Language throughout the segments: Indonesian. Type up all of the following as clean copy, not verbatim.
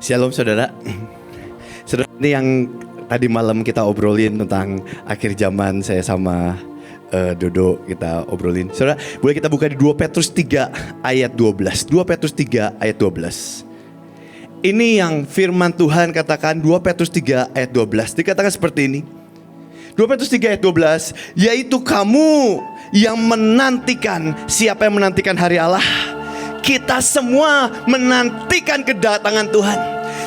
Shalom saudara. Saudara, ini yang tadi malam kita obrolin tentang akhir zaman, saya sama Dodo kita obrolin. Saudara, boleh kita buka di 2 Petrus 3 ayat 12. 2 Petrus 3 ayat 12. Ini yang firman Tuhan katakan, 2 Petrus 3 ayat 12. Dikatakan seperti ini. 2 Petrus 3 ayat 12, yaitu kamu yang menantikan. Siapa yang menantikan hari Allah? Kita semua menantikan kedatangan Tuhan.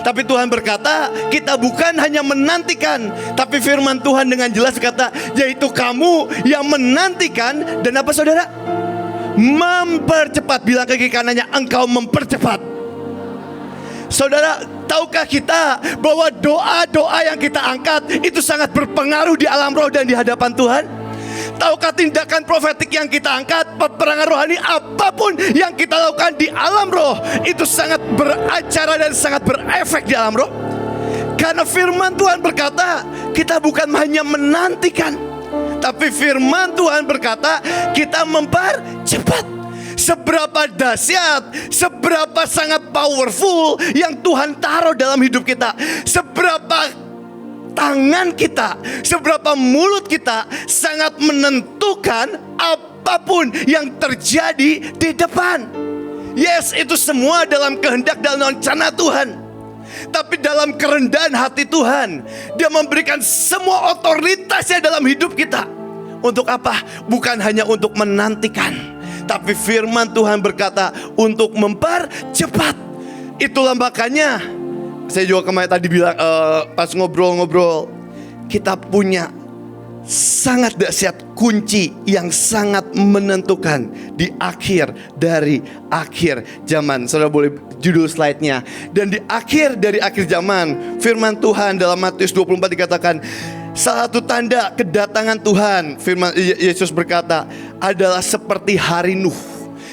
Tapi Tuhan berkata, kita bukan hanya menantikan, tapi firman Tuhan dengan jelas berkata, yaitu kamu yang menantikan. Dan apa saudara? Mempercepat. Bilang ke kiri kanannya, engkau mempercepat. Saudara, tahukah kita bahwa doa-doa yang kita angkat itu sangat berpengaruh di alam roh dan di hadapan Tuhan? Tahukah tindakan profetik yang kita angkat, peperangan rohani, apapun yang kita lakukan di alam roh, itu sangat beracara dan sangat berefek di alam roh? Karena firman Tuhan berkata, kita bukan hanya menantikan, tapi firman Tuhan berkata, kita mempercepat. Seberapa dahsyat, seberapa sangat powerful yang Tuhan taruh dalam hidup kita. Seberapa tangan kita, seberapa mulut kita sangat menentukan apapun yang terjadi di depan. Yes, itu semua dalam kehendak dan rencana Tuhan. Tapi dalam kerendahan hati Tuhan, Dia memberikan semua otoritasnya dalam hidup kita. Untuk apa? Bukan hanya untuk menantikan, tapi firman Tuhan berkata untuk mempercepat. Itulah makanya saya juga kemarin tadi bilang, pas ngobrol-ngobrol, kita punya sangat dahsyat kunci yang sangat menentukan di akhir dari akhir zaman. Saudara boleh judul slide-nya. Dan di akhir dari akhir zaman, firman Tuhan dalam Matius 24 dikatakan, salah satu tanda kedatangan Tuhan, firman Yesus berkata, adalah seperti hari Nuh.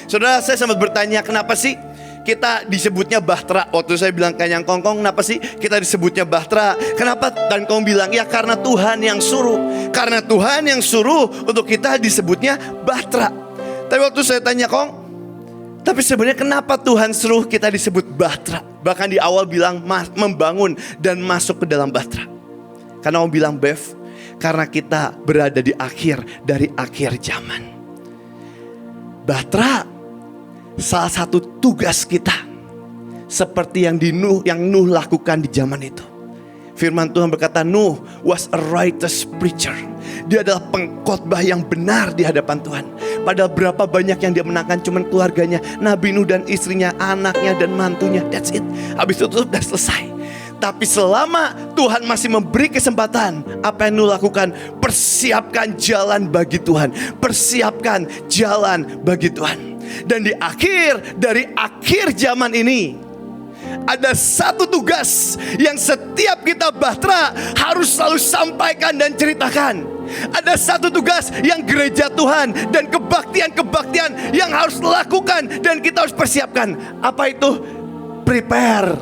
Saudara, saya sempat bertanya, kenapa sih kita disebutnya Bahtera? Waktu saya bilang ke Yang Kongkong, kenapa sih kita disebutnya Bahtera? Kenapa? Dan Kong bilang, ya karena Tuhan yang suruh. Karena Tuhan yang suruh untuk kita disebutnya Bahtera. Tapi waktu saya tanya Kong, tapi sebenarnya kenapa Tuhan suruh kita disebut Bahtera? Bahkan di awal bilang membangun dan masuk ke dalam Bahtera. Karena Om bilang, Bev, karena kita berada di akhir dari akhir zaman. Bahtera salah satu tugas kita, seperti yang Nuh lakukan di zaman itu. Firman Tuhan berkata, Nuh was a righteous preacher. Dia adalah pengkhotbah yang benar di hadapan Tuhan. Padahal berapa banyak yang dia menangkan, cuman keluarganya, Nabi Nuh dan istrinya, anaknya dan mantunya. That's it. Habis itu sudah selesai. Tapi selama Tuhan masih memberi kesempatan, apa yang Nuh lakukan? Persiapkan jalan bagi Tuhan. Persiapkan jalan bagi Tuhan. Dan di akhir dari akhir zaman ini, ada satu tugas yang setiap kita Bahtera harus selalu sampaikan dan ceritakan. Ada satu tugas yang gereja Tuhan dan kebaktian-kebaktian yang harus lakukan dan kita harus persiapkan. Apa itu? Prepare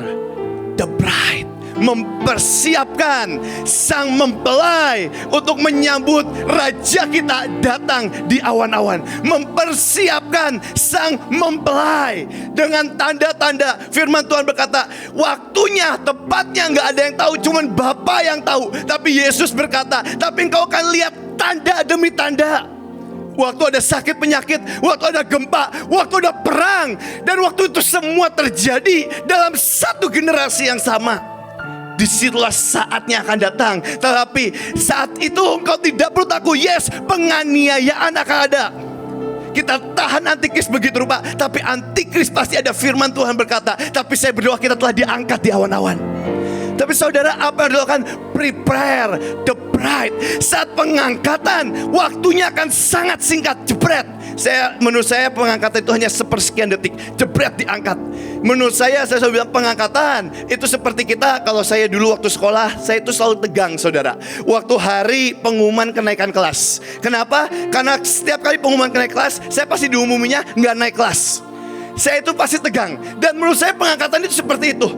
the bride. Mempersiapkan sang mempelai untuk menyambut raja kita datang di awan-awan. Mempersiapkan sang mempelai dengan tanda-tanda. Firman Tuhan berkata, waktunya, tepatnya gak ada yang tahu, cuman Bapa yang tahu. Tapi Yesus berkata, tapi engkau akan lihat tanda demi tanda. Waktu ada sakit penyakit, waktu ada gempa, waktu ada perang, dan waktu itu semua terjadi dalam satu generasi yang sama. Disitulah saatnya akan datang. Tetapi saat itu engkau tidak perlu takut. Yes, penganiayaan akan ada. Kita tahan antikris begitu rupa, tapi antikris pasti ada. Firman Tuhan berkata, tapi saya berdoa kita telah diangkat di awan-awan. Tapi saudara, apa yang dilakukan? Prepare the bride. Saat pengangkatan, waktunya akan sangat singkat, jebret. Menurut saya pengangkatan itu hanya sepersekian detik, jebret diangkat. Menurut saya selalu bilang pengangkatan itu seperti kita, kalau saya dulu waktu sekolah, saya itu selalu tegang saudara. Waktu hari pengumuman kenaikan kelas. Kenapa? Karena setiap kali pengumuman kenaikan kelas, saya pasti diumuminya nggak naik kelas. Saya itu pasti tegang. Dan menurut saya pengangkatan itu seperti itu.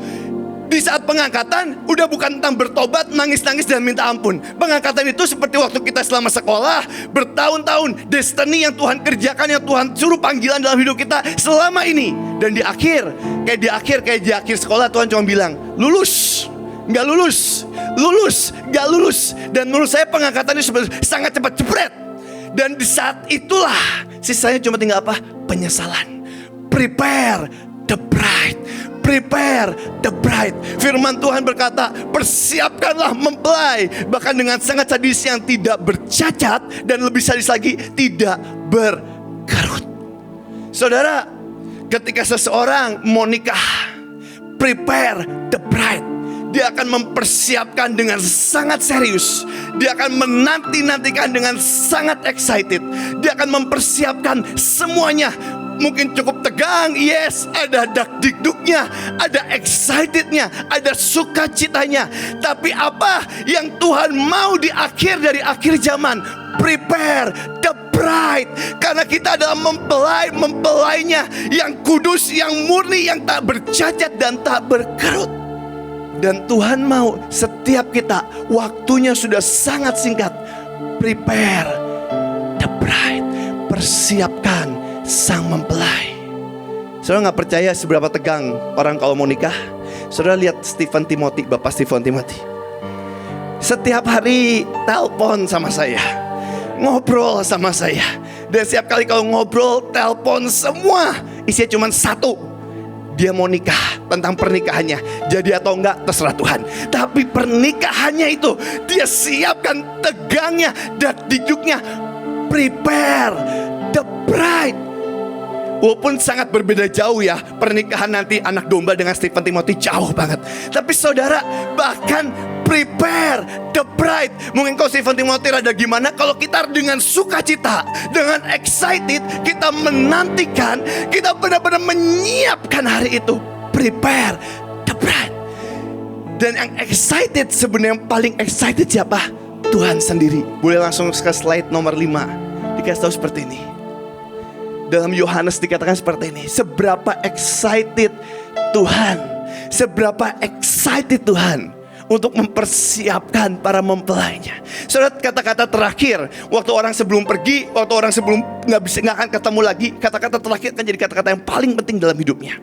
Di saat pengangkatan udah bukan tentang bertobat, nangis-nangis dan minta ampun. Pengangkatan itu seperti waktu kita selama sekolah, bertahun-tahun, destiny yang Tuhan kerjakan, yang Tuhan suruh panggilan dalam hidup kita selama ini. Dan di akhir sekolah, Tuhan cuma bilang, lulus, nggak lulus, lulus, nggak lulus. Dan menurut saya pengangkatan itu sangat cepat, jepret. Dan di saat itulah sisanya cuma tinggal apa? Penyesalan. Prepare the bride. Prepare the bride. Firman Tuhan berkata, persiapkanlah mempelai, bahkan dengan sangat sadis, yang tidak bercacat, dan lebih sadis lagi, tidak berkerut. Saudara, ketika seseorang mau nikah, prepare the bride, dia akan mempersiapkan dengan sangat serius. Dia akan menanti-nantikan dengan sangat excited. Dia akan mempersiapkan semuanya. Mungkin cukup tegang, yes, ada dak-dikduknya, ada excitednya, ada sukacitanya. Tapi apa yang Tuhan mau di akhir dari akhir zaman? Prepare the bride. Karena kita adalah mempelainya yang kudus, yang murni, yang tak bercacat dan tak berkerut. Dan Tuhan mau setiap kita, waktunya sudah sangat singkat. Prepare the bride. Persiapkan sang mempelai. Saudara gak percaya seberapa tegang orang kalau mau nikah? Saudara lihat Stephen Timothy, Bapak Stephen Timothy. Setiap hari telepon sama saya, ngobrol sama saya. Dan setiap kali kalau ngobrol, telepon, semua isinya cuma satu: dia mau nikah, tentang pernikahannya. Jadi atau enggak terserah Tuhan. Tapi pernikahannya itu dia siapkan tegangnya, dak-dikduknya. Prepare the bride. Walaupun sangat berbeda jauh ya pernikahan nanti anak domba dengan Stephen Timothy, jauh banget. Tapi saudara, bahkan prepare the bride. Mungkin kalau Stephen Timothy rada gimana, kalau kita dengan sukacita, dengan excited, kita menantikan, kita benar-benar menyiapkan hari itu. Prepare the bride. Dan yang excited, sebenarnya yang paling excited siapa? Tuhan sendiri. Boleh langsung ke slide nomor 5. Dikasih tahu seperti ini. Dalam Yohanes dikatakan seperti ini. Seberapa excited Tuhan, seberapa excited Tuhan untuk mempersiapkan para mempelainya. Saudara, kata-kata terakhir waktu orang sebelum pergi, waktu orang sebelum nggak akan ketemu lagi, kata-kata terakhir akan jadi kata-kata yang paling penting dalam hidupnya.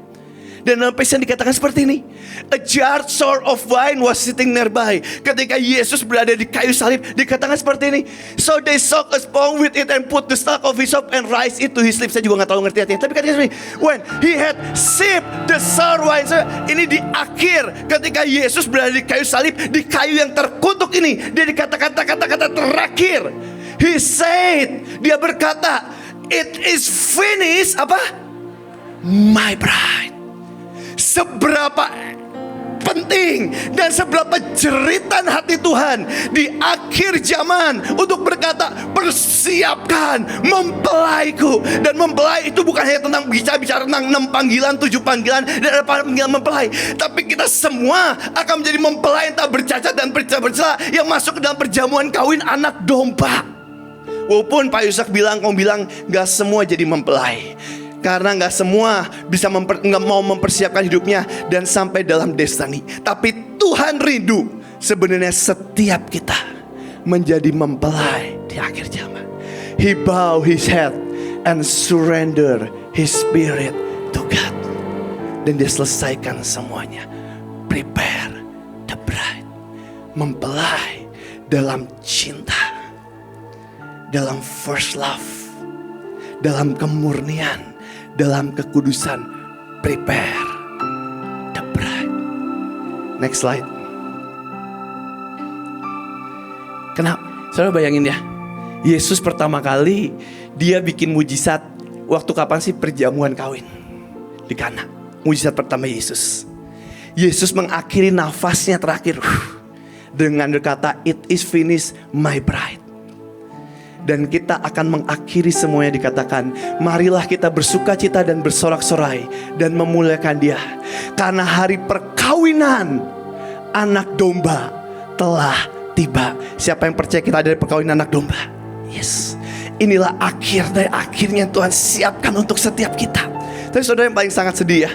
Dan dalam Pesan dikatakan seperti ini. A jar sort of wine was sitting nearby. Ketika Yesus berada di kayu salib, dikatakan seperti ini. So they soak a sponge with it and put the stalk of hyssop and rise it to his lips. Saya juga gak terlalu ngerti artinya. Tapi katanya seperti ini. When he had sipped the sour wine. Ini di akhir ketika Yesus berada di kayu salib, di kayu yang terkutuk ini, dia dikatakan kata-kata terakhir. He said, dia berkata, it is finished. Apa? My bride. Seberapa penting dan seberapa jeritan hati Tuhan di akhir zaman untuk berkata, persiapkan mempelaiku. Dan mempelai itu bukan hanya tentang bicara tentang 6 panggilan, 7 panggilan dan ada panggilan mempelai, tapi kita semua akan menjadi mempelai yang tak bercacat dan bercela, yang masuk ke dalam perjamuan kawin anak domba. Walaupun Pak Yusak bilang, kamu bilang gak semua jadi mempelai, karena gak semua bisa gak mau mempersiapkan hidupnya dan sampai dalam destiny. Tapi Tuhan rindu sebenarnya setiap kita menjadi mempelai di akhir zaman. He bow his head and surrender his spirit to God. Dan dia selesaikan semuanya. Prepare the bride. Mempelai dalam cinta, dalam first love, dalam kemurnian, dalam kekudusan. Prepare the bride. Next slide. Kenapa? Saudara bayangin ya, Yesus pertama kali dia bikin mujizat. Waktu kapan sih perjamuan kawin? Di Kana. Mujizat pertama Yesus. Yesus mengakhiri nafasnya terakhir dengan berkata, it is finished, my bride. Dan kita akan mengakhiri semuanya dikatakan, marilah kita bersukacita dan bersorak-sorai dan memuliakan Dia, karena hari perkawinan anak domba telah tiba. Siapa yang percaya kita ada di perkawinan anak domba? Yes. Inilah akhir dari akhirnya Tuhan siapkan untuk setiap kita. Tapi saudara, yang paling sangat sedih ya,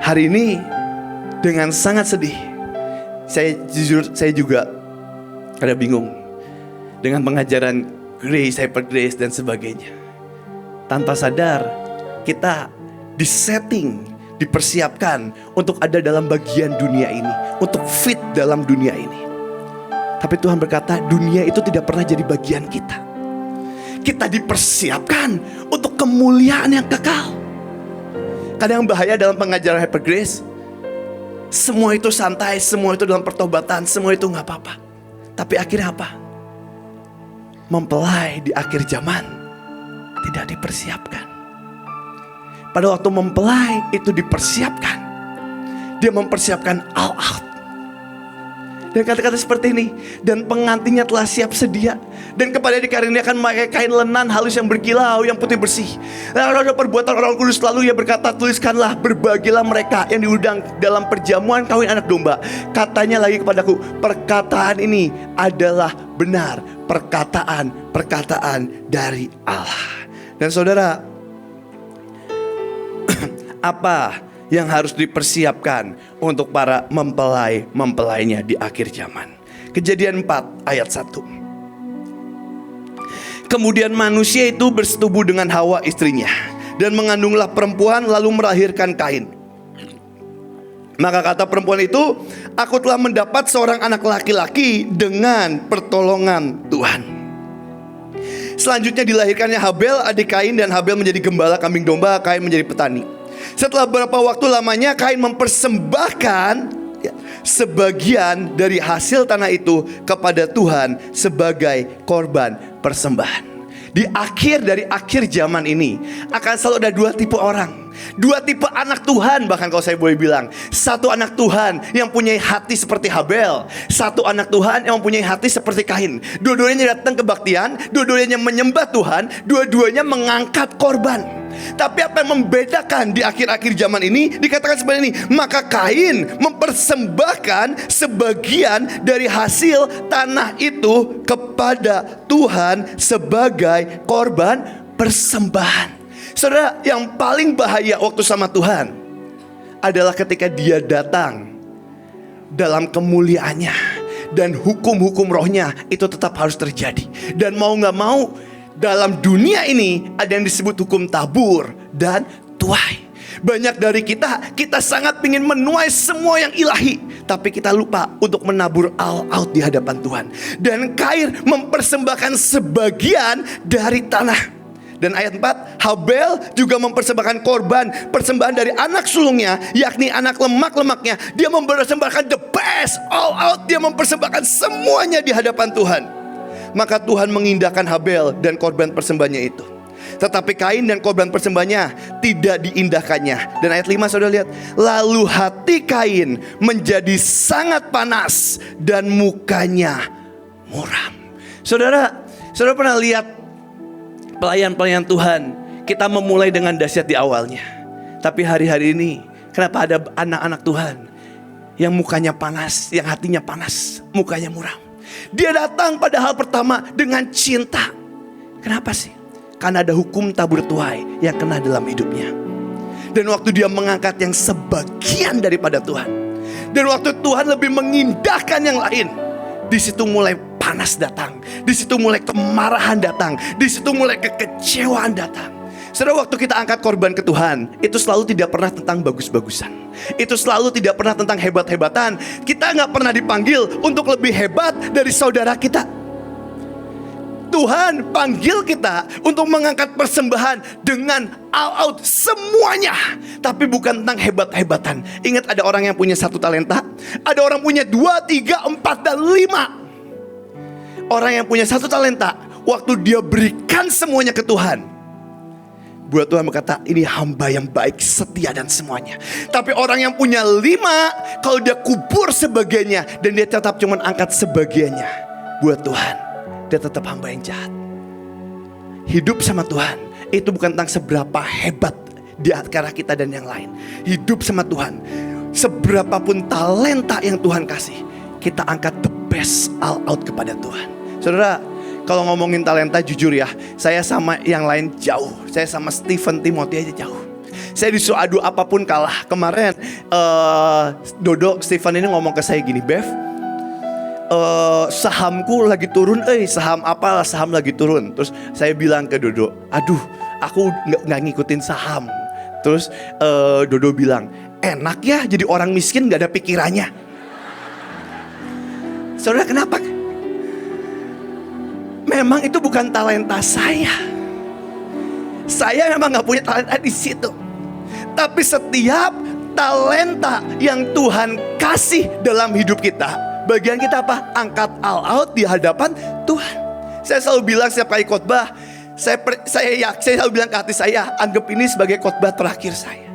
hari ini dengan sangat sedih, saya juga ada bingung dengan pengajaran grace, hyper grace dan sebagainya. Tanpa sadar kita disetting, dipersiapkan untuk ada dalam bagian dunia ini, untuk fit dalam dunia ini. Tapi Tuhan berkata dunia itu tidak pernah jadi bagian kita. Kita dipersiapkan untuk kemuliaan yang kekal. Kadang yang bahaya dalam pengajaran hyper grace, semua itu santai, semua itu dalam pertobatan, semua itu gak apa-apa. Tapi akhirnya apa? Mempelai di akhir zaman tidak dipersiapkan. Pada waktu mempelai itu dipersiapkan, dia mempersiapkan all out. Dan kata-kata seperti ini, dan pengantinnya telah siap sedia, dan kepada dikaruniakan memakai kain lenan halus yang berkilau, yang putih bersih. Lalu ada perbuatan orang kudus, lalu ia berkata, tuliskanlah, berbahagialah mereka yang diundang dalam perjamuan kawin anak domba. Katanya lagi kepadaku, perkataan ini adalah benar, perkataan dari Allah. Dan saudara, apa yang harus dipersiapkan untuk para mempelainya di akhir zaman? Kejadian 4 ayat 1. Kemudian manusia itu bersetubuh dengan Hawa istrinya, dan mengandunglah perempuan, lalu melahirkan Kain. Maka kata perempuan itu, aku telah mendapat seorang anak laki-laki dengan pertolongan Tuhan. Selanjutnya dilahirkannya Habel adik Kain, dan Habel menjadi gembala kambing domba, Kain menjadi petani. Setelah beberapa waktu lamanya Kain mempersembahkan sebagian dari hasil tanah itu kepada Tuhan sebagai korban persembahan. Di akhir zaman ini akan selalu ada dua tipe orang, dua tipe anak Tuhan. Bahkan kalau saya boleh bilang, satu anak Tuhan yang punya hati seperti Habel, satu anak Tuhan yang mempunyai hati seperti Kain. Dua-duanya datang kebaktian, dua-duanya menyembah Tuhan, dua-duanya mengangkat korban. Tapi apa yang membedakan di akhir-akhir zaman ini, dikatakan seperti ini, maka Kain mempersembahkan sebagian dari hasil tanah itu kepada Tuhan sebagai korban persembahan. Saudara, yang paling bahaya waktu sama Tuhan adalah ketika dia datang dalam kemuliaannya, dan hukum-hukum rohnya itu tetap harus terjadi. Dan mau gak mau, dalam dunia ini ada yang disebut hukum tabur dan tuai. Banyak dari kita sangat ingin menuai semua yang ilahi, tapi kita lupa untuk menabur all out di hadapan Tuhan. Dan Kain mempersembahkan sebagian dari tanah. Dan ayat 4, Habel juga mempersembahkan korban persembahan dari anak sulungnya, yakni anak lemak-lemaknya. Dia mempersembahkan the best, all out. Dia mempersembahkan semuanya di hadapan Tuhan. Maka Tuhan mengindahkan Habel dan korban persembahannya itu. Tetapi Kain dan korban persembahannya tidak diindahkannya. Dan ayat 5 saudara lihat, lalu hati Kain menjadi sangat panas dan mukanya muram. Saudara pernah lihat pelayan-pelayan Tuhan, kita memulai dengan dahsyat di awalnya, tapi hari-hari ini kenapa ada anak-anak Tuhan yang mukanya panas, yang hatinya panas, mukanya muram? Dia datang pada hal pertama dengan cinta. Kenapa sih? Karena ada hukum tabur tuai yang kena dalam hidupnya. Dan waktu dia mengangkat yang sebagian daripada Tuhan, dan waktu Tuhan lebih mengindahkan yang lain, di situ mulai panas datang, di situ mulai kemarahan datang, di situ mulai kekecewaan datang. Saudara, waktu kita angkat korban ke Tuhan, itu selalu tidak pernah tentang bagus-bagusan. Itu selalu tidak pernah tentang hebat-hebatan. Kita gak pernah dipanggil untuk lebih hebat dari saudara kita. Tuhan panggil kita untuk mengangkat persembahan dengan all out semuanya, tapi bukan tentang hebat-hebatan. Ingat, ada orang yang punya 1 talenta, ada orang punya 2, 3, 4, dan 5. Orang yang punya 1 talenta, waktu dia berikan semuanya ke Tuhan, buat Tuhan berkata, ini hamba yang baik, setia dan semuanya. Tapi orang yang punya 5, kalau dia kubur sebagiannya dan dia tetap cuma angkat sebagiannya, buat Tuhan, dia tetap hamba yang jahat. Hidup sama Tuhan itu bukan tentang seberapa hebat di antara kita dan yang lain. Hidup sama Tuhan, seberapapun talenta yang Tuhan kasih, kita angkat the best all out kepada Tuhan. Saudara, kalau ngomongin talenta, jujur ya, saya sama yang lain jauh. Saya sama Stephen Timothy aja jauh. Saya disuruh adu apapun kalah. Kemarin Dodo Stephen ini ngomong ke saya gini, Bev, sahamku lagi turun, saham apalah, saham lagi turun. Terus saya bilang ke Dodo, aduh aku nggak ngikutin saham. Terus Dodo bilang, enak ya jadi orang miskin gak ada pikirannya. Saudara, kenapa? Memang itu bukan talenta saya. Saya memang gak punya talenta di situ. Tapi setiap talenta yang Tuhan kasih dalam hidup kita, bagian kita apa? Angkat all out di hadapan Tuhan. Saya selalu bilang setiap kali khotbah, saya selalu bilang ke hati saya, anggap ini sebagai khotbah terakhir saya.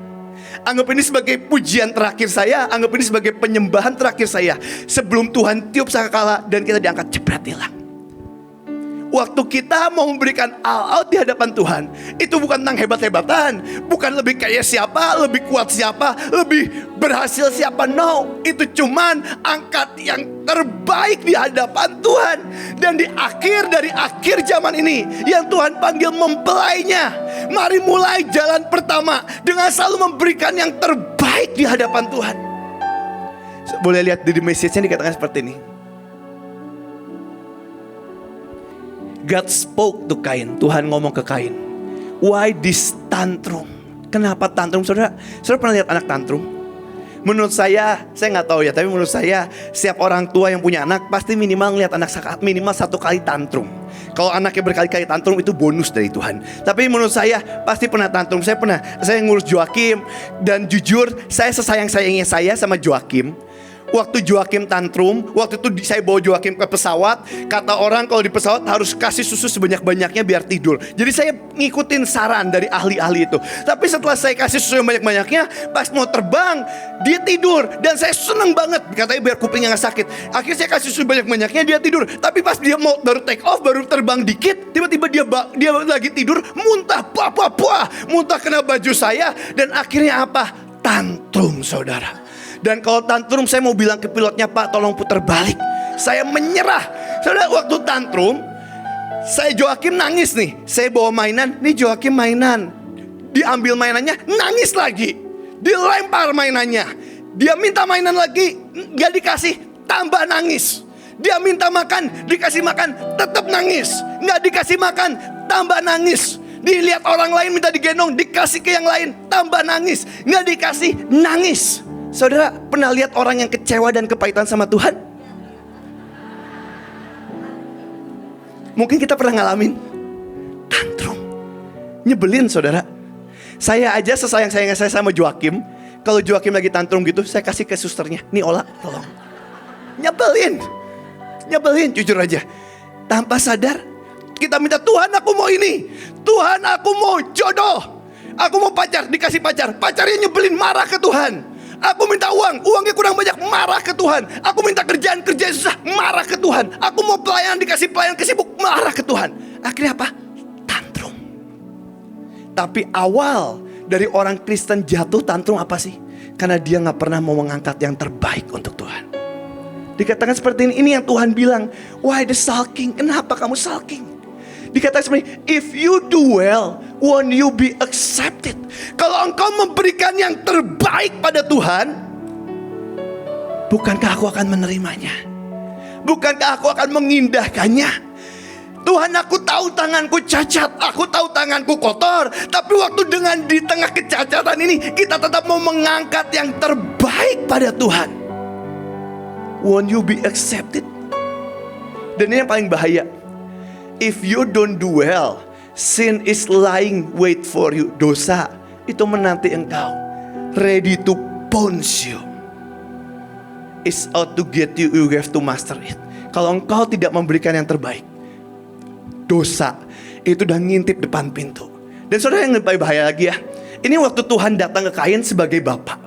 Anggap ini sebagai pujian terakhir saya. Anggap ini sebagai penyembahan terakhir saya, sebelum Tuhan tiup sangkakala dan kita diangkat jepret hilang. Waktu kita mau memberikan all out di hadapan Tuhan, itu bukan tentang hebat-hebatan, bukan lebih kaya siapa, lebih kuat siapa, lebih berhasil siapa. No, itu cuman angkat yang terbaik di hadapan Tuhan. Dan di akhir dari akhir zaman ini, yang Tuhan panggil mempelainya, mari mulai jalan pertama dengan selalu memberikan yang terbaik di hadapan Tuhan. Boleh lihat di message-nya dikatakan seperti ini. God spoke to Cain. Tuhan ngomong ke Cain, why this tantrum? Kenapa tantrum? Saudara pernah lihat anak tantrum? Menurut saya nggak tahu ya, tapi menurut saya setiap orang tua yang punya anak pasti minimal ngelihat anak minimal 1 kali tantrum. Kalau anaknya berkali-kali tantrum itu bonus dari Tuhan. Tapi menurut saya pasti pernah tantrum. Saya ngurus Joakim, dan jujur saya sesayang-sayangnya saya sama Joakim. Waktu Joakim tantrum, waktu itu saya bawa Joakim ke pesawat. Kata orang kalau di pesawat harus kasih susu sebanyak-banyaknya biar tidur. Jadi saya ngikutin saran dari ahli-ahli itu. Tapi setelah saya kasih susu yang banyak-banyaknya, pas mau terbang, dia tidur. Dan saya seneng banget, katanya biar kupingnya gak sakit. Akhirnya saya kasih susu banyak-banyaknya, dia tidur. Tapi pas dia mau baru take off, baru terbang dikit, tiba-tiba dia lagi tidur, muntah, muntah kena baju saya. Dan akhirnya apa? Tantrum, saudara. Dan kalau tantrum, saya mau bilang ke pilotnya, Pak tolong putar balik. Saya menyerah. Saudara, waktu tantrum, saya Joakim nangis nih. Saya bawa mainan, nih Joakim mainan. Diambil mainannya, nangis lagi. Dilempar mainannya. Dia minta mainan lagi, gak dikasih, tambah nangis. Dia minta makan, dikasih makan, tetap nangis. Gak dikasih makan, tambah nangis. Dilihat orang lain minta digendong, dikasih ke yang lain, tambah nangis. Gak dikasih, nangis. Saudara pernah lihat orang yang kecewa dan kepahitan sama Tuhan? Mungkin kita pernah ngalamin tantrum, nyebelin saudara. Saya aja sesayang-sayangnya saya sama Joakim, kalau Joakim lagi tantrum gitu, saya kasih ke susternya, nih Ola tolong. Nyebelin jujur aja. Tanpa sadar kita minta, Tuhan aku mau ini, Tuhan aku mau jodoh, aku mau pacar, dikasih pacar, pacarnya nyebelin, marah ke Tuhan. Aku minta uangnya kurang banyak, marah ke Tuhan. Aku minta kerjaan susah, marah ke Tuhan. Aku mau pelayanan, dikasih pelayanan kesibuk, marah ke Tuhan. Akhirnya apa? Tantrum. Tapi awal dari orang Kristen jatuh tantrum apa sih? Karena dia gak pernah mau mengangkat yang terbaik untuk Tuhan. Dikatakan seperti ini yang Tuhan bilang, why the sulking? Kenapa kamu sulking? Dikatakan seperti ini, if you do well, won't you be accepted? Kalau engkau memberikan yang terbaik pada Tuhan, bukankah aku akan menerimanya? Bukankah aku akan mengindahkannya? Tuhan, aku tahu tanganku cacat, aku tahu tanganku kotor, tapi waktu dengan di tengah kecacatan ini, kita tetap mau mengangkat yang terbaik pada Tuhan. Won't you be accepted? Dan ini yang paling bahaya. If you don't do well, sin is lying wait for you. Dosa itu menanti engkau, ready to pounce you. It's out to get you, you have to master it. Kalau engkau tidak memberikan yang terbaik, dosa itu udah ngintip depan pintu. Dan saudara yang lebih bahaya lagi ya, ini waktu Tuhan datang ke Cain sebagai bapak.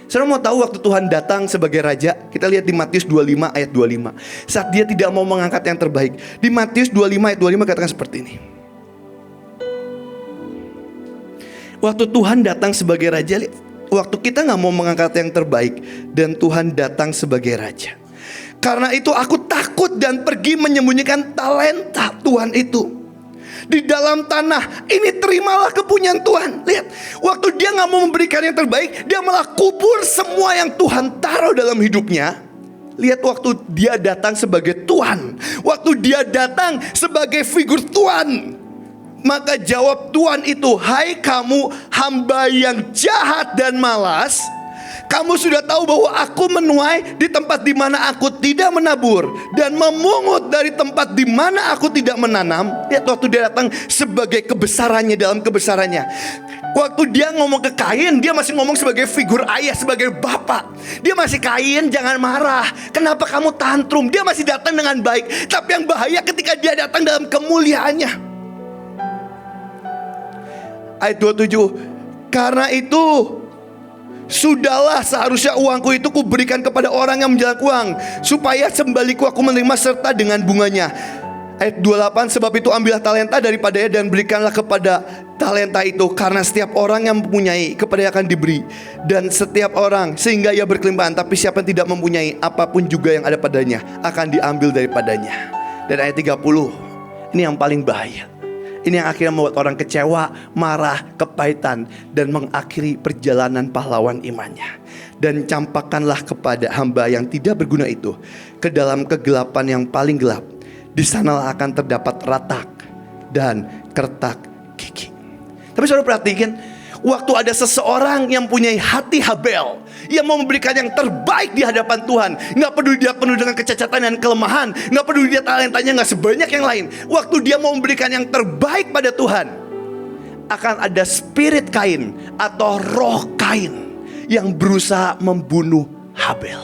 Saudara mau tahu waktu Tuhan datang sebagai raja? Kita lihat di Matius 25 ayat 25. Saat dia tidak mau mengangkat yang terbaik. Di Matius 25 ayat 25 katakan seperti ini. Waktu Tuhan datang sebagai raja, waktu kita gak mau mengangkat yang terbaik, dan Tuhan datang sebagai raja. Karena itu aku takut dan pergi menyembunyikan talenta Tuhan itu. di dalam tanah. Ini terimalah kepunyaan Tuhan. Lihat, waktu dia gak mau memberikan yang terbaik, dia malah kubur semua yang Tuhan taruh dalam hidupnya. Lihat waktu dia datang sebagai Tuhan, waktu dia datang sebagai figur Tuhan, maka jawab Tuhan itu, hai kamu hamba yang jahat dan malas, kamu sudah tahu bahwa aku menuai di tempat di mana aku tidak menabur, dan memungut dari tempat di mana aku tidak menanam. Lihat waktu dia datang sebagai kebesarannya, dalam kebesarannya. Waktu dia ngomong ke Kain, dia masih ngomong sebagai figur ayah, sebagai bapak. Dia masih, Kain jangan marah, kenapa kamu tantrum? Dia masih datang dengan baik. Tapi yang bahaya ketika dia datang dalam kemuliaannya. Ayat 27, karena itu sudahlah seharusnya uangku itu kuberikan kepada orang yang menjalankan uang, supaya sembaliku aku menerima serta dengan bunganya. Ayat 28, sebab itu ambillah talenta daripadanya dan berikanlah kepada talenta itu, karena setiap orang yang mempunyai kepadanya akan diberi, dan setiap orang sehingga ia berkelimpahan. Tapi siapa yang tidak mempunyai, apapun juga yang ada padanya akan diambil daripadanya. Dan ayat 30, ini yang paling bahaya. Ini yang akhirnya membuat orang kecewa, marah, kepahitan, dan mengakhiri perjalanan pahlawan imannya. Dan campakkanlah kepada hamba yang tidak berguna itu ke dalam kegelapan yang paling gelap. Di sanalah akan terdapat ratak dan kertak gigi. Tapi saudara perhatikan, waktu ada seseorang yang punya hati Habel, yang mau memberikan yang terbaik di hadapan Tuhan, gak peduli dia penuh dengan kecacatan dan kelemahan, gak peduli dia talentanya gak sebanyak yang lain. Waktu dia mau memberikan yang terbaik pada Tuhan, akan ada spirit Kain atau roh Kain yang berusaha membunuh Habel.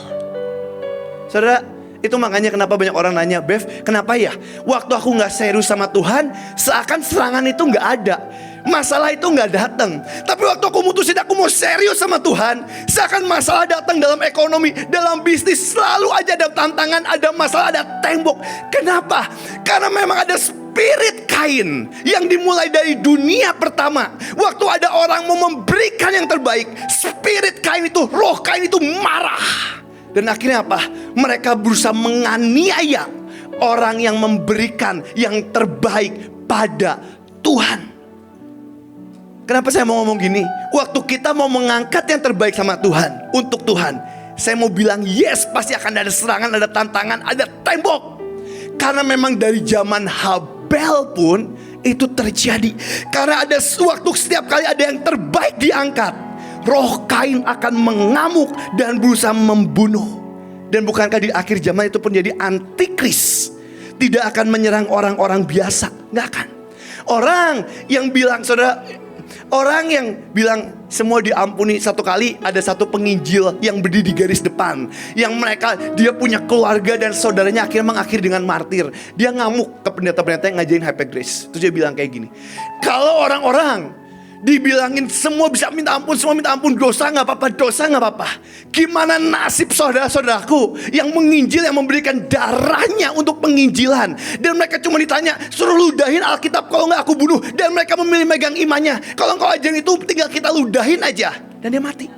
Saudara, itu makanya kenapa banyak orang nanya, Bev, kenapa ya waktu aku gak serius sama Tuhan, seakan serangan itu gak ada, masalah itu gak datang. Tapi waktu aku mutusin aku mau serius sama Tuhan, seakan masalah datang dalam ekonomi, dalam bisnis. Selalu aja ada tantangan, ada masalah, ada tembok. Kenapa? Karena memang ada spirit Kain yang dimulai dari dunia pertama. Waktu ada orang mau memberikan yang terbaik, spirit Kain itu, roh Kain itu marah. Dan akhirnya apa? Mereka berusaha menganiaya orang yang memberikan yang terbaik pada Tuhan. Kenapa saya mau ngomong gini? Waktu kita mau mengangkat yang terbaik sama Tuhan, untuk Tuhan, saya mau bilang yes, pasti akan ada serangan, ada tantangan, ada tembok. Karena memang dari zaman Habel pun itu terjadi. Karena ada waktu setiap kali ada yang terbaik diangkat, roh Kain akan mengamuk dan berusaha membunuh. Dan bukankah di akhir zaman itu pun jadi antikris? Tidak akan menyerang orang-orang biasa, nggak akan. Orang yang bilang, saudara, orang yang bilang semua diampuni satu kali, ada satu penginjil yang berdiri di garis depan, yang dia punya keluarga dan saudaranya akhirnya mengakhiri dengan martir. Dia ngamuk ke pendeta-pendeta yang ngajarin Happy Grace. Terus dia bilang kayak gini, kalau orang-orang dibilangin semua bisa minta ampun, semua minta ampun, dosa gak apa-apa, dosa gak apa-apa, gimana nasib saudara-saudaraku yang menginjil, yang memberikan darahnya untuk penginjilan, dan mereka cuma ditanya, suruh ludahin Alkitab, kalau gak aku bunuh. Dan mereka memilih megang imannya, kalau engkau ajarin itu tinggal kita ludahin aja. Dan dia mati,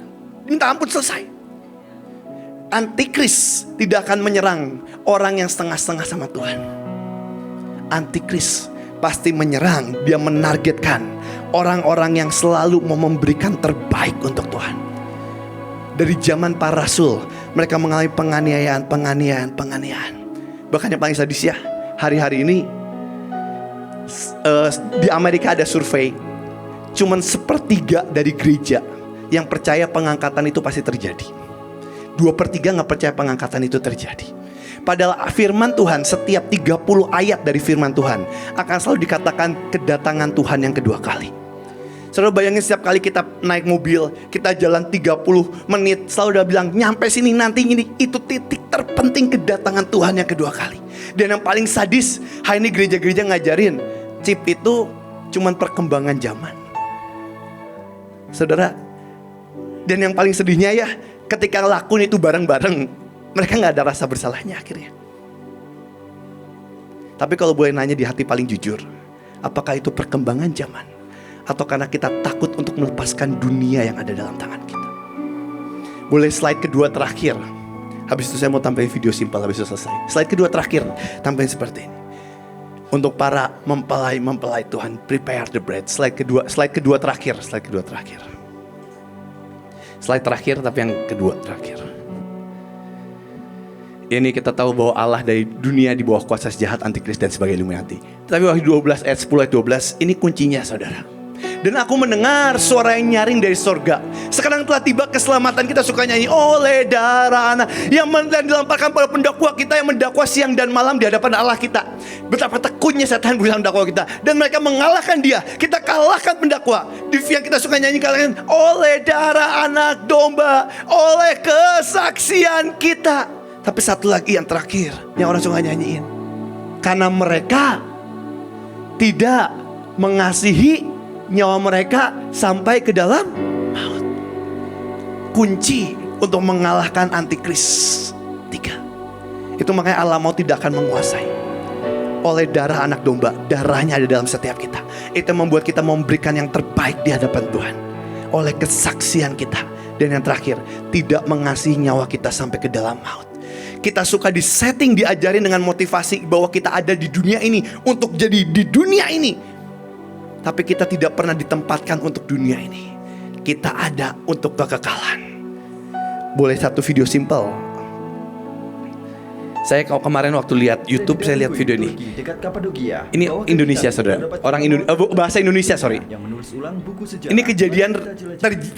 minta ampun, selesai. Antikris tidak akan menyerang orang yang setengah-setengah sama Tuhan. Antikris pasti menyerang, dia menargetkan orang-orang yang selalu mau memberikan terbaik untuk Tuhan. Dari zaman para rasul, mereka mengalami penganiayaan. Bahkan yang paling sadis ya, hari-hari ini di Amerika ada survei, cuman 1/3 dari gereja yang percaya pengangkatan itu pasti terjadi. 2/3 gak percaya pengangkatan itu terjadi. Padahal firman Tuhan, setiap 30 ayat dari firman Tuhan akan selalu dikatakan kedatangan Tuhan yang kedua kali. Saudara bayangin, setiap kali kita naik mobil, kita jalan 30 menit, selalu udah bilang nyampe sini nanti ini. Itu titik terpenting kedatangan Tuhan yang kedua kali. Dan yang paling sadis, hari ini gereja-gereja ngajarin chip itu cuman perkembangan zaman. Saudara, dan yang paling sedihnya ya, ketika lakuin itu bareng-bareng, mereka gak ada rasa bersalahnya akhirnya. Tapi kalau boleh nanya di hati paling jujur, apakah itu perkembangan zaman, atau karena kita takut untuk melepaskan dunia yang ada dalam tangan kita? Boleh slide kedua terakhir. Habis itu saya mau tampilin video simpel, habis itu selesai. Slide kedua terakhir, tampilin seperti ini. Untuk para mempelai Tuhan, prepare the bread. Slide kedua terakhir. Slide terakhir tapi yang kedua terakhir. Ini kita tahu bahwa Allah dari dunia di bawah kuasa sejahat, antikris dan sebagai Illuminati. Tapi Wahyu 12 ayat 10 ayat 12 ini kuncinya saudara. Dan aku mendengar suara yang nyaring dari sorga. Sekarang telah tiba keselamatan, kita suka nyanyi oleh darah anak yang dilemparkan pada pendakwa kita yang mendakwa siang dan malam di hadapan Allah kita. Betapa tekunnya setan berusaha mendakwa kita. Dan mereka mengalahkan dia. Kita kalahkan pendakwa. Di yang kita suka nyanyi kalian oleh darah anak domba, oleh kesaksian kita. Tapi satu lagi yang terakhir yang orang suka nyanyiin. Karena mereka tidak mengasihi nyawa mereka sampai ke dalam maut. Kunci untuk mengalahkan antikris 3. Itu makanya Allah mau tidak akan menguasai. Oleh darah anak domba, darahnya ada dalam setiap kita. Itu membuat kita memberikan yang terbaik di hadapan Tuhan. Oleh kesaksian kita. Dan yang terakhir, tidak mengasihi nyawa kita sampai ke dalam maut. Kita suka disetting, diajarin dengan motivasi bahwa kita ada di dunia ini untuk jadi di dunia ini. Tapi kita tidak pernah ditempatkan untuk dunia ini. Kita ada untuk kekekalan. Boleh satu video simple? Saya kemarin waktu lihat YouTube, saya lihat video ini. Ini Indonesia saudara. Bahasa Indonesia sorry. Ini kejadian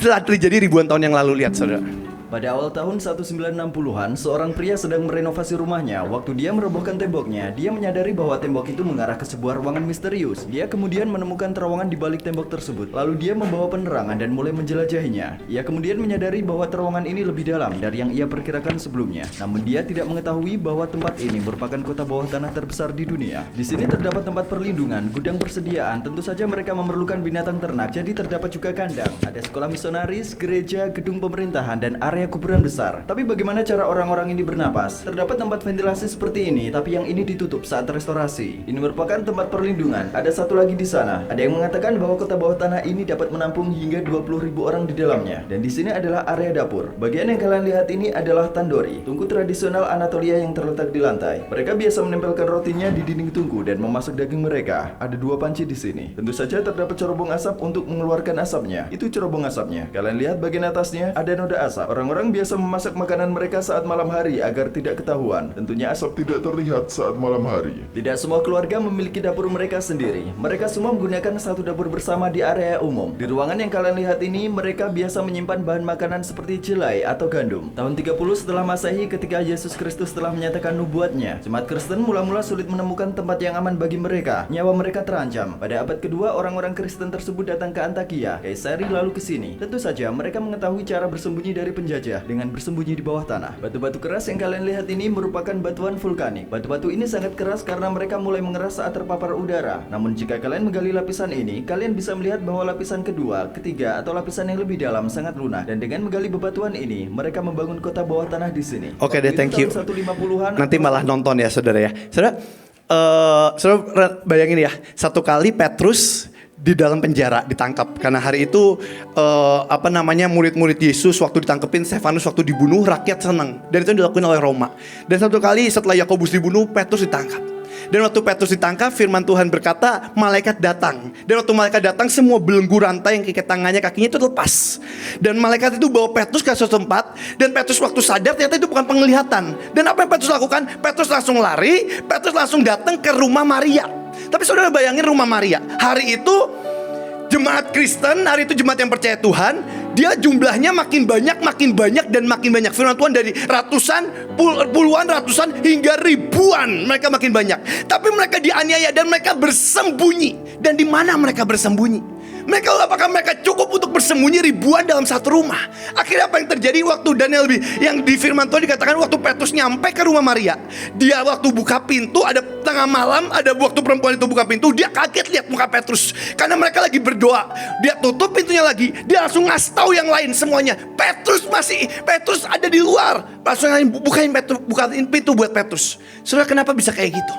telah terjadi ribuan tahun yang lalu, lihat saudara. Pada awal tahun 1960-an, seorang pria sedang merenovasi rumahnya. Waktu dia merobohkan temboknya, dia menyadari bahwa tembok itu mengarah ke sebuah ruangan misterius. Dia kemudian menemukan terowongan di balik tembok tersebut. Lalu dia membawa penerangan dan mulai menjelajahinya. Ia kemudian menyadari bahwa terowongan ini lebih dalam dari yang ia perkirakan sebelumnya. Namun dia tidak mengetahui bahwa tempat ini merupakan kota bawah tanah terbesar di dunia. Di sini terdapat tempat perlindungan, gudang persediaan. Tentu saja mereka memerlukan binatang ternak, jadi terdapat juga kandang. Ada sekolah misionaris, gereja, gedung pemerintahan, dan area kuburan besar. Tapi bagaimana cara orang-orang ini bernapas? Terdapat tempat ventilasi seperti ini, tapi yang ini ditutup saat restorasi. Ini merupakan tempat perlindungan. Ada satu lagi di sana. Ada yang mengatakan bahwa kota bawah tanah ini dapat menampung hingga 20.000 orang di dalamnya. Dan di sini adalah area dapur. Bagian yang kalian lihat ini adalah tandori, tungku tradisional Anatolia yang terletak di lantai. Mereka biasa menempelkan rotinya di dinding tungku dan memasak daging mereka. Ada 2 panci di sini. Tentu saja terdapat cerobong asap untuk mengeluarkan asapnya. Itu cerobong asapnya. Kalian lihat bagian atasnya ada noda asap. Orang-orang biasa memasak makanan mereka saat malam hari agar tidak ketahuan. Tentunya asap tidak terlihat saat malam hari. Tidak semua keluarga memiliki dapur mereka sendiri. Mereka semua menggunakan satu dapur bersama di area umum. Di ruangan yang kalian lihat ini, mereka biasa menyimpan bahan makanan seperti jelai atau gandum. Tahun 30 setelah Masehi, ketika Yesus Kristus telah menyatakan nubuatnya, jemaat Kristen mula-mula sulit menemukan tempat yang aman bagi mereka. Nyawa mereka terancam. Pada abad kedua, orang-orang Kristen tersebut datang ke Antakia, Kaisari, lalu ke sini. Tentu saja mereka mengetahui cara bersembunyi dari penjajah dengan bersembunyi di bawah tanah. Batu-batu keras yang kalian lihat ini merupakan batuan vulkanik. Batu-batu ini sangat keras karena mereka mulai mengeras saat terpapar udara. Namun jika kalian menggali lapisan ini, kalian bisa melihat bahwa lapisan kedua, ketiga, atau lapisan yang lebih dalam sangat lunak. Dan dengan menggali bebatuan ini, mereka membangun kota bawah tanah di sini. Oke deh, thank you. 150-an Nanti malah nonton ya saudara ya. Saudara bayangin ya, satu kali Petrus di dalam penjara ditangkap karena hari itu murid-murid Yesus waktu ditangkepin, Stefanus waktu dibunuh, rakyat senang, dan itu dilakukan oleh Roma. Dan satu kali setelah Yakobus dibunuh, Petrus ditangkap. Dan waktu Petrus ditangkap, firman Tuhan berkata, malaikat datang. Dan waktu malaikat datang, semua belenggu rantai yang kaitan tangannya, kakinya itu lepas. Dan malaikat itu bawa Petrus ke suatu tempat. Dan Petrus waktu sadar, ternyata itu bukan penglihatan. Dan apa yang Petrus lakukan? Petrus langsung lari, Petrus langsung datang ke rumah Maria. Tapi saudara bayangin rumah Maria. Hari itu jemaat Kristen, hari itu jemaat yang percaya Tuhan, dia jumlahnya makin banyak dan makin banyak. Firman Tuhan dari ratusan, puluhan, ratusan hingga ribuan, mereka makin banyak. Tapi mereka dianiaya dan mereka bersembunyi. Dan di mana mereka bersembunyi? Apakah mereka cukup untuk bersembunyi ribuan dalam satu rumah? Akhirnya apa yang terjadi waktu Daniel yang di firman Tuhan dikatakan waktu Petrus nyampe ke rumah Maria, dia waktu buka pintu, ada tengah malam, ada waktu perempuan itu buka pintu, dia kaget lihat muka Petrus karena mereka lagi berdoa. Dia tutup pintunya lagi, dia langsung ngasih tahu yang lain semuanya. Petrus ada di luar. Langsung bukain pintu buat Petrus. Saudara, kenapa bisa kayak gitu?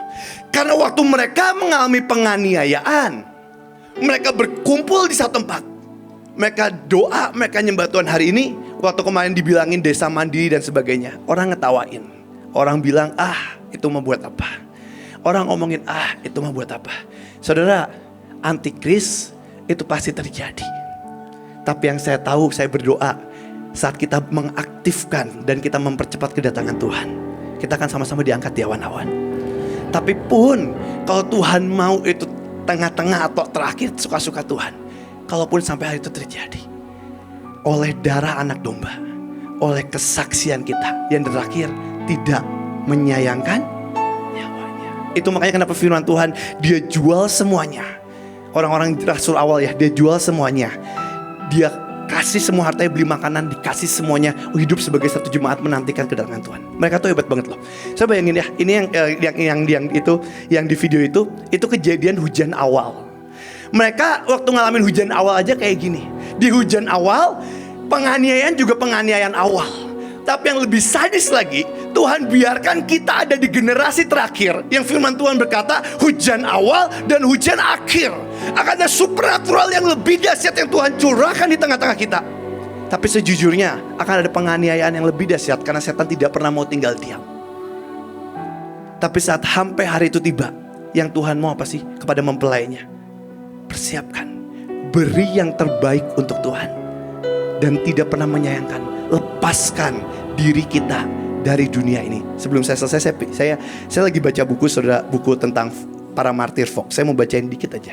Karena waktu mereka mengalami penganiayaan, mereka berkumpul di satu tempat, mereka doa, mereka nyembah Tuhan. Hari ini waktu kemarin dibilangin desa mandiri dan sebagainya, orang ngetawain, orang bilang itu mau buat apa? Orang ngomongin, itu mah buat apa? Saudara, antikris itu pasti terjadi. Tapi yang saya tahu, saya berdoa, saat kita mengaktifkan dan kita mempercepat kedatangan Tuhan, kita akan sama-sama diangkat di awan-awan. Tapi pun kalau Tuhan mau itu tengah-tengah atau terakhir, suka-suka Tuhan. Kalaupun sampai hari itu terjadi, oleh darah anak domba, oleh kesaksian kita yang terakhir tidak menyayangkan nyawanya. Itu makanya kenapa firman Tuhan, dia jual semuanya. Orang-orang rasul awal ya, dia jual semuanya. Dia kasih semua hartanya, beli makanan, dikasih semuanya, hidup sebagai satu jemaat menantikan kedatangan Tuhan. Mereka tuh hebat banget loh. Saya bayangin ya, ini yang di video itu kejadian hujan awal. Mereka waktu ngalamin hujan awal aja kayak gini. Di hujan awal, penganiayaan juga penganiayaan awal. Tapi yang lebih sadis lagi, Tuhan biarkan kita ada di generasi terakhir yang firman Tuhan berkata, hujan awal dan hujan akhir. Akan ada supernatural yang lebih dahsyat yang Tuhan curahkan di tengah-tengah kita. Tapi sejujurnya akan ada penganiayaan yang lebih dahsyat, karena setan tidak pernah mau tinggal diam. Tapi saat sampai hari itu tiba, yang Tuhan mau apa sih kepada mempelainya? Persiapkan, beri yang terbaik untuk Tuhan, dan tidak pernah menyayangkan, lepaskan diri kita dari dunia ini. Sebelum saya selesai, saya lagi baca buku, saudara, buku tentang para martir Fox. Saya mau bacain dikit aja.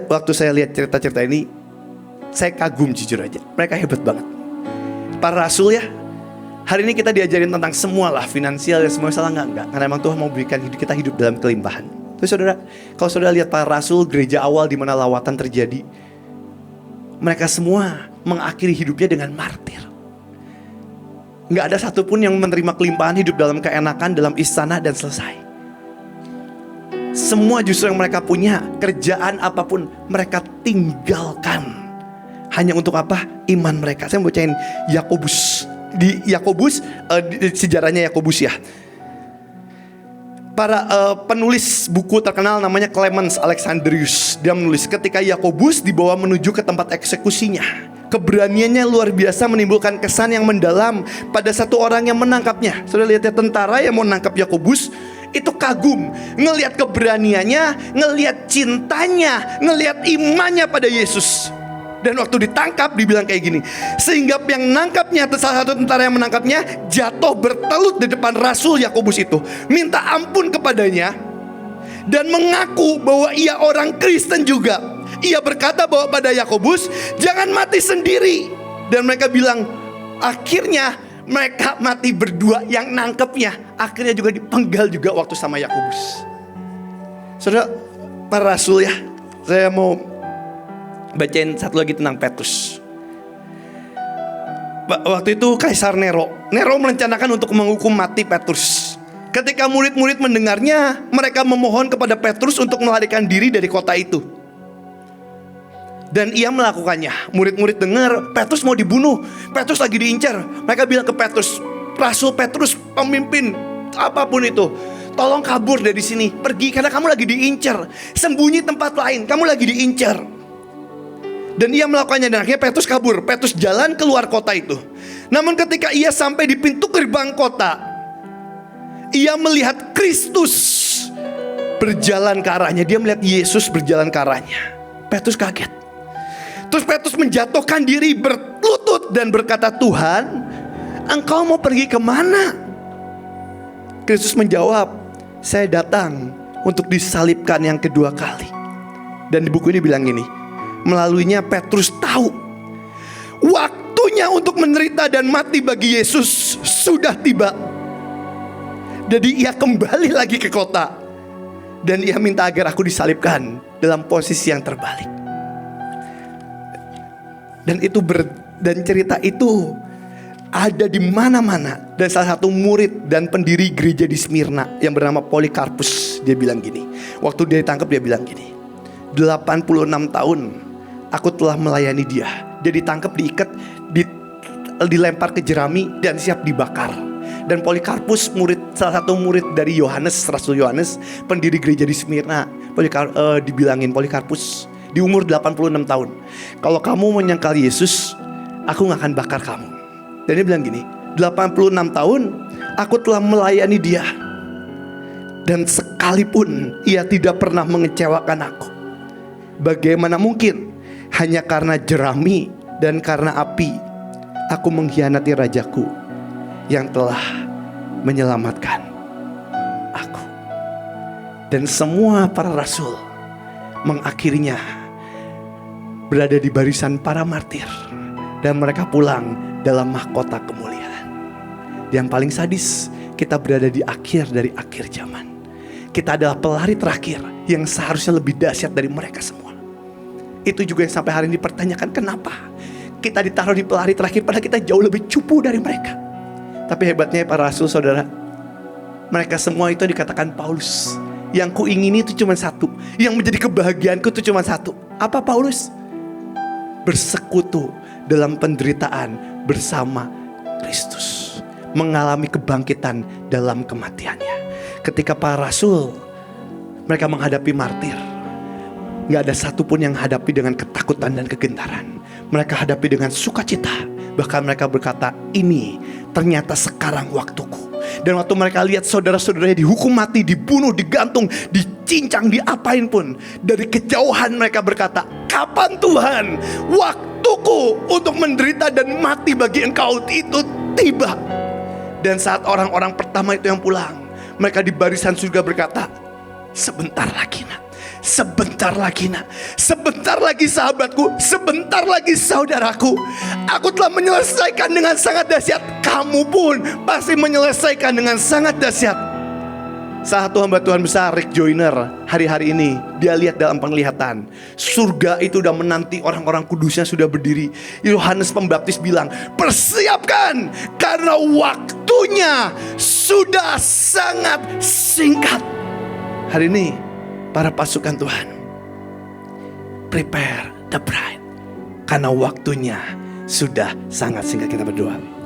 Waktu saya lihat cerita-cerita ini, saya kagum jujur aja. Mereka hebat banget. Para rasul ya. Hari ini kita diajarin tentang semua lah, finansial dan semua, salah enggak. Karena memang Tuhan mau berikan kita hidup dalam kelimpahan. Terus saudara, kalau saudara lihat para rasul, gereja awal di mana lawatan terjadi, mereka semua mengakhiri hidupnya dengan martir. Nggak ada satupun yang menerima kelimpahan hidup dalam keenakan, dalam istana dan selesai. Semua justru yang mereka punya, kerjaan apapun, mereka tinggalkan. Hanya untuk apa? Iman mereka. Saya mau bacain Yakobus. Di Yakobus, sejarahnya Yakobus ya. Para penulis buku terkenal namanya Clemens Alexandrius. Dia menulis ketika Yakobus dibawa menuju ke tempat eksekusinya, keberaniannya luar biasa menimbulkan kesan yang mendalam pada satu orang yang menangkapnya. Sudah lihat ya, tentara yang mau nangkap Yakobus itu kagum ngelihat keberaniannya, ngelihat cintanya, ngelihat imannya pada Yesus. Dan waktu ditangkap dibilang kayak gini, sehingga yang nangkapnya, salah satu tentara yang menangkapnya, jatuh bertelut di depan Rasul Yakobus itu, minta ampun kepadanya dan mengaku bahwa ia orang Kristen juga. Ia berkata bahwa pada Yakobus, jangan mati sendiri. Dan mereka bilang, akhirnya mereka mati berdua. Yang nangkepnya akhirnya juga dipenggal juga waktu sama Yakobus. Saudara, para rasul ya, saya mau bacain satu lagi tentang Petrus. Waktu itu Kaisar Nero merencanakan untuk menghukum mati Petrus. Ketika murid-murid mendengarnya, mereka memohon kepada Petrus untuk melarikan diri dari kota itu. Dan ia melakukannya. Murid-murid dengar Petrus mau dibunuh, Petrus lagi diincar. Mereka bilang ke Petrus, Rasul Petrus, pemimpin apapun itu, tolong kabur dari sini, pergi karena kamu lagi diincar. Sembunyi tempat lain, kamu lagi diincar. Dan ia melakukannya, dan akhirnya Petrus kabur. Petrus jalan keluar kota itu. Namun ketika ia sampai di pintu gerbang kota, ia melihat Kristus berjalan ke arahnya. Dia melihat Yesus berjalan ke arahnya. Petrus kaget. Terus Petrus menjatuhkan diri berlutut dan berkata, Tuhan, Engkau mau pergi kemana? Kristus menjawab, saya datang untuk disalibkan yang kedua kali. Dan di buku ini bilang gini, melaluinya Petrus tahu waktunya untuk menderita dan mati bagi Yesus sudah tiba. Jadi ia kembali lagi ke kota, dan ia minta agar aku disalibkan dalam posisi yang terbalik. Dan cerita itu ada di mana-mana. Dan salah satu murid dan pendiri gereja di Smyrna yang bernama Polikarpus, dia bilang gini, waktu dia ditangkap dia bilang gini, 86 tahun aku telah melayani dia. Dia ditangkap, diikat, dilempar ke jerami dan siap dibakar. Dan Polikarpus, salah satu murid dari Yohanes, Rasul Yohanes, pendiri gereja di Smyrna, dibilangin Polikarpus di umur 86 tahun, kalau kamu menyangkal Yesus, aku gak akan bakar kamu. Dan dia bilang gini, 86 tahun aku telah melayani dia, dan sekalipun ia tidak pernah mengecewakan aku. Bagaimana mungkin hanya karena jerami dan karena api aku mengkhianati rajaku yang telah menyelamatkan aku. Dan semua para rasul mengakhirinya berada di barisan para martir, dan mereka pulang dalam mahkota kemuliaan. Yang paling sadis, kita berada di akhir dari akhir zaman. Kita adalah pelari terakhir yang seharusnya lebih dahsyat dari mereka semua. Itu juga yang sampai hari ini dipertanyakan, kenapa kita ditaruh di pelari terakhir padahal kita jauh lebih cupu dari mereka. Tapi hebatnya para rasul, saudara, mereka semua itu dikatakan Paulus, yang kuingini itu cuma satu, yang menjadi kebahagiaanku itu cuma satu. Apa Paulus? Bersekutu dalam penderitaan bersama Kristus, mengalami kebangkitan dalam kematiannya. Ketika para rasul mereka menghadapi martir, gak ada satupun yang hadapi dengan ketakutan dan kegentaran. Mereka hadapi dengan sukacita. Bahkan mereka berkata, ini ternyata sekarang waktuku. Dan waktu mereka lihat saudara-saudaranya dihukum mati, dibunuh, digantung, dicincang, diapain pun, dari kejauhan mereka berkata, kapan Tuhan waktuku untuk menderita dan mati bagi Engkau itu tiba. Dan saat orang-orang pertama itu yang pulang, mereka di barisan surga berkata, sebentar lagi nak, sebentar lagi nak, sebentar lagi sahabatku, sebentar lagi saudaraku, aku telah menyelesaikan dengan sangat dahsyat. Kamu pun pasti menyelesaikan dengan sangat dahsyat. Salah satu hamba Tuhan besar, Rick Joyner, hari-hari ini dia lihat dalam penglihatan, surga itu udah menanti orang-orang kudusnya sudah berdiri. Yohanes Pembaptis bilang, persiapkan karena waktunya sudah sangat singkat. Hari ini para pasukan Tuhan, prepare the bride, karena waktunya sudah sangat singkat. Kita berdoa.